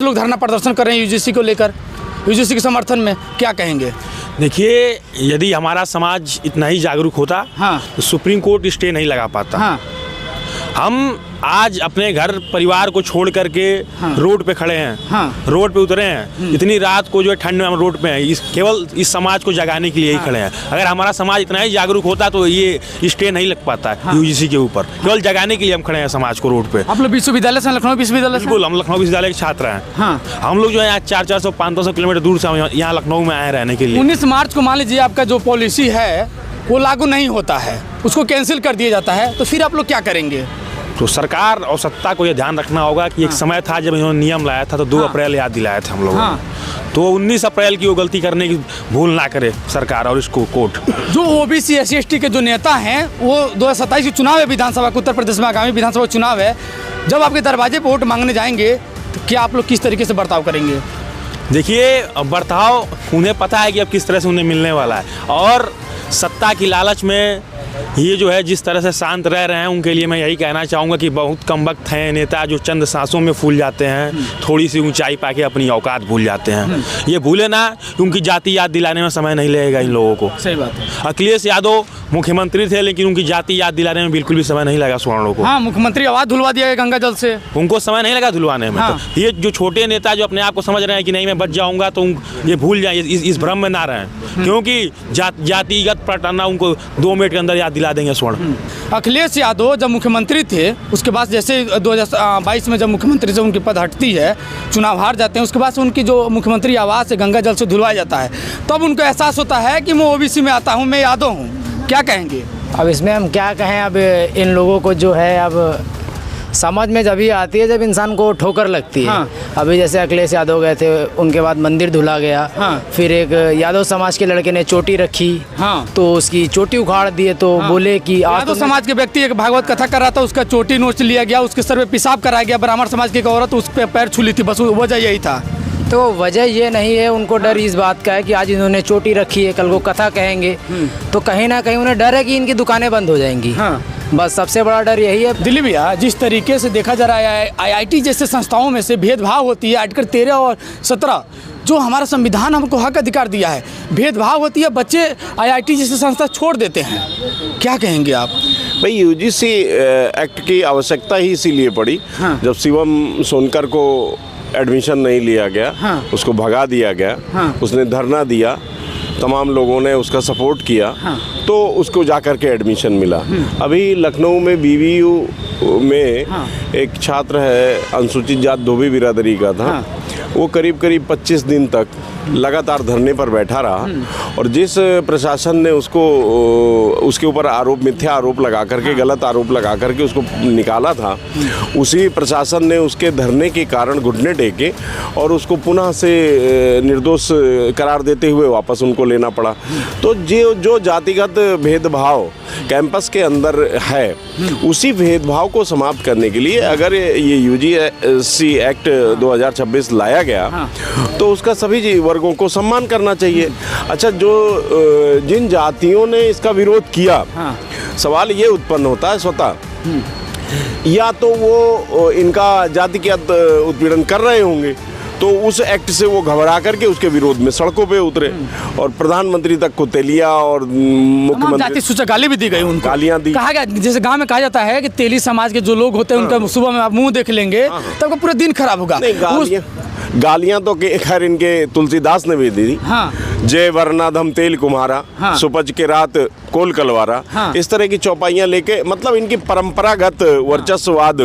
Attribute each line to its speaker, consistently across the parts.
Speaker 1: लोग धरना प्रदर्शन कर रहे हैं यूजीसी को लेकर, यूजीसी के समर्थन में, क्या कहेंगे?
Speaker 2: देखिए, यदि हमारा समाज इतना ही जागरूक होता तो सुप्रीम कोर्ट स्टे नहीं लगा पाता। हम आज अपने घर परिवार को छोड़ करके रोड पे खड़े हैं, रोड पे उतरे हैं। इतनी रात को जो है ठंड में हम रोड पे हैं, केवल इस समाज को जगाने के लिए ही खड़े हैं। अगर हमारा समाज इतना ही जागरूक होता तो ये स्टे नहीं लग पाता यूजीसी के ऊपर। केवल जगाने के लिए हम खड़े हैं समाज को रोड पे।
Speaker 1: आप लोग विश्वविद्यालय से, लखनऊ विश्वविद्यालय से?
Speaker 2: बिल्कुल, हम लखनऊ विश्वविद्यालय के छात्र हैं। हम लोग जो है 400-500 किलोमीटर दूर से यहाँ लखनऊ में आए रहने के लिए।
Speaker 1: 19 मार्च को मान लीजिए आपका जो पॉलिसी है वो लागू नहीं होता है, उसको कैंसिल कर दिया जाता है, तो फिर आप लोग क्या करेंगे?
Speaker 2: तो सरकार और सत्ता को यह ध्यान रखना होगा कि एक समय था जब इन्होंने नियम लाया था तो 2 अप्रैल याद दिलाया था हम लोगों ने। तो 19 अप्रैल की वो गलती करने की भूल ना करे सरकार और इसको कोर्ट।
Speaker 1: जो ओबीसी SC/ST के जो नेता हैं वो 2027 के चुनाव है, विधानसभा के उत्तर प्रदेश में आगामी विधानसभा चुनाव है, जब आपके दरवाजे पर वोट मांगने जाएंगे तो क्या आप लोग किस तरीके से बर्ताव करेंगे?
Speaker 2: देखिए, बर्ताव उन्हें पता है कि अब किस तरह से उन्हें मिलने वाला है, और सत्ता की लालच में ये जो है जिस तरह से शांत रह रहे हैं, उनके लिए मैं यही कहना चाहूँगा कि बहुत कम वक्त हैं नेता जो चंद सांसों में फूल जाते हैं, थोड़ी सी ऊंचाई पाके अपनी औकात भूल जाते हैं। ये भूले ना, उनकी जाति याद दिलाने में समय नहीं लगेगा इन लोगों को।
Speaker 1: सही बात है।
Speaker 2: अखिलेश यादव मुख्यमंत्री थे, लेकिन उनकी जाति याद दिलाने में बिल्कुल भी समय नहीं लगा स्वर्णों को।
Speaker 1: मुख्यमंत्री आवाज धुलवा दिया गंगा जल से,
Speaker 2: उनको समय नहीं लगा धुलवाने में। तो ये जो छोटे नेता जो अपने आप को समझ रहे हैं कि नहीं मैं बच जाऊंगा, तो ये भूल जाए, इस भ्रम में ना रहें, क्योंकि जातिगत पलटना उनको 2 मिनट के अंदर याद दिला देंगे स्वर्ण।
Speaker 1: अखिलेश यादव जब मुख्यमंत्री थे, उसके बाद जैसे 2022 में जब मुख्यमंत्री से उनकी पद हटती है, चुनाव हार जाते हैं, उसके बाद से उनकी जो मुख्यमंत्री आवास से गंगा जल से धुलवाया जाता है, तब उनको एहसास होता है कि मैं ओबीसी में आता हूँ, मैं यादव हूँ। क्या कहेंगे?
Speaker 3: अब इसमें हम क्या कहें, अब इन लोगों को जो है अब समझ में जब ही आती है जब इंसान को ठोकर लगती है। अभी जैसे अखिलेश यादव गए थे, उनके बाद मंदिर धुला गया। फिर एक यादव समाज के लड़के ने चोटी रखी, तो उसकी चोटी उखाड़ दिए, तो बोले कि
Speaker 1: यादव समाज के व्यक्ति एक भागवत कथा कर रहा था, उसका चोटी नोच लिया गया, उसके सर पे पेशाब कराया गया। ब्राह्मण समाज की एक औरत उस पे पैर छू ली थी, बस वजह यही था।
Speaker 3: तो वजह ये नहीं है, उनको डर इस बात का है कि आज इन्होंने चोटी रखी है, कल को कथा कहेंगे, तो कहीं ना कहीं उन्हें डर है कि इनकी दुकानें बंद हो जाएंगी। बस सबसे बड़ा डर यही है।
Speaker 1: दिलीप भैया, जिस तरीके से देखा जा रहा है IIT जैसे संस्थाओं में से भेदभाव होती है, आर्टिकल 13 और 17 जो हमारा संविधान हमको हक अधिकार दिया है, भेदभाव होती है, बच्चे IIT जैसे संस्था छोड़ देते हैं, क्या कहेंगे आप?
Speaker 4: भाई, यूजीसी एक्ट की आवश्यकता ही इसीलिए पड़ी जब शिवम सोनकर को एडमिशन नहीं लिया गया, उसको भगा दिया गया, उसने धरना दिया, तमाम लोगों ने उसका सपोर्ट किया, तो उसको जाकर के एडमिशन मिला। अभी लखनऊ में BVU में एक छात्र है, अनुसूचित जात धोबी बिरादरी का था, वो करीब 25 दिन तक लगातार धरने पर बैठा रहा, और जिस प्रशासन ने उसके ऊपर मिथ्या आरोप लगा करके, गलत आरोप लगा करके उसको निकाला था, उसी प्रशासन ने उसके धरने के कारण घुटने टेके और उसको पुनः से निर्दोष करार देते हुए वापस उनको लेना पड़ा। तो जो जातिगत भेदभाव कैंपस के अंदर है, उसी भेदभाव को समाप्त करने के लिए अगर ये यूजीसी एक्ट 2026 लाया गया तो उसका सभी वर्गों को सम्मान करना चाहिए। अच्छा, जिन जातियों ने इसका विरोध किया, सवाल ये उत्पन्न होता है स्वतः, या तो वो इनका जातिगत उत्पीड़न कर रहे होंगे, तो उस एक्ट से वो घबरा करके उसके विरोध में सड़कों पे उतरे, और प्रधानमंत्री तक को तेलिया और मुख्यमंत्री
Speaker 1: जाति सूचक गाली भी दी गई, उनको
Speaker 4: गालियां दी।
Speaker 1: कहा गया, जैसे गांव में कहा जाता है कि तेली समाज के जो लोग होते हैं उनका सुबह में आप मुंह देख लेंगे तब पूरा दिन खराब होगा।
Speaker 4: गालियां तो खैर इनके तुलसीदास ने भी दी। जय वर्णाधम तेल कुम्हारा, सुपज के रात कोल कलवारा, इस तरह की चौपाइयां लेके, मतलब इनकी परंपरागत वर्चस्ववाद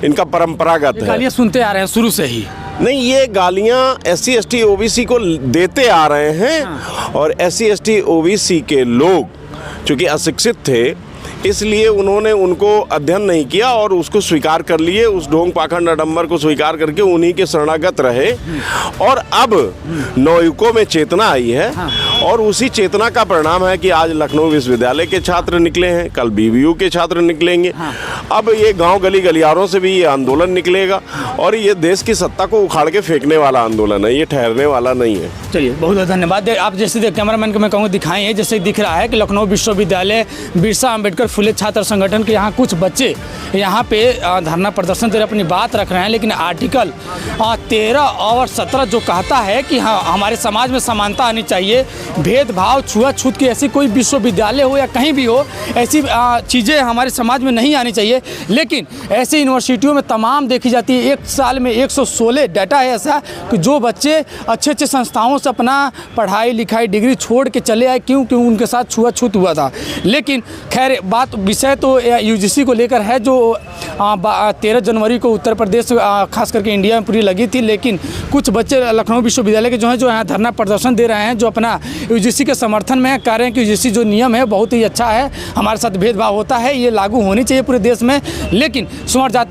Speaker 4: इनका परंपरागत है।
Speaker 1: गालियां सुनते आ रहे हैं शुरू से ही।
Speaker 4: नहीं, ये गालियां SC/ST OBC को देते आ रहे हैं, और SC/ST OBC के लोग चूंकि अशिक्षित थे, इसलिए उन्होंने उनको अध्ययन नहीं किया और उसको स्वीकार कर लिए, उस ढोंग पाखंड आडंबर को स्वीकार करके उन्हीं के शरणागत रहे। और अब नवयुवकों में चेतना आई है, और उसी चेतना का परिणाम है कि आज लखनऊ विश्वविद्यालय के छात्र निकले हैं, कल BVU के छात्र निकलेंगे। अब ये गांव गली गलियारों से भी ये आंदोलन निकलेगा, और ये देश की सत्ता को उखाड़ के फेंकने वाला आंदोलन है, ये ठहरने वाला नहीं है।
Speaker 1: चलिए, बहुत बहुत धन्यवाद। आप जैसे कैमरामैन को मैं कहूँगा दिखाएं, जैसे दिख रहा है कि लखनऊ विश्वविद्यालय बिरसा अम्बेडकर फुले छात्र संगठन के यहाँ कुछ बच्चे यहाँ पे धरना प्रदर्शन दे रहे, अपनी बात रख रहे हैं। लेकिन आर्टिकल 13 और 17 जो कहता है कि हाँ हमारे समाज में समानता आनी चाहिए, भेदभाव छुआछूत की ऐसी कोई विश्वविद्यालय हो या कहीं भी हो ऐसी चीज़ें हमारे समाज में नहीं आनी चाहिए। लेकिन ऐसे यूनिवर्सिटियों में तमाम देखी जाती है। एक साल में 116 डाटा है ऐसा कि जो बच्चे अच्छे अच्छे संस्थाओं से अपना पढ़ाई लिखाई डिग्री छोड़ के चले आए, क्योंकि उनके साथ छुआछूत हुआ था। लेकिन खैर बात विषय तो यूजीसी को लेकर है, जो 13 जनवरी को उत्तर प्रदेश खास करके इंडिया में पूरी लगी थी। लेकिन कुछ बच्चे लखनऊ विश्वविद्यालय के जो यहाँ धरना प्रदर्शन दे रहे हैं, जो अपना यूजीसी के समर्थन में कह रहे हैं कि यूजीसी जो नियम है बहुत ही अच्छा है, हमारे साथ भेदभाव होता है, ये लागू होनी चाहिए पूरे देश में। लेकिन सुमर जाति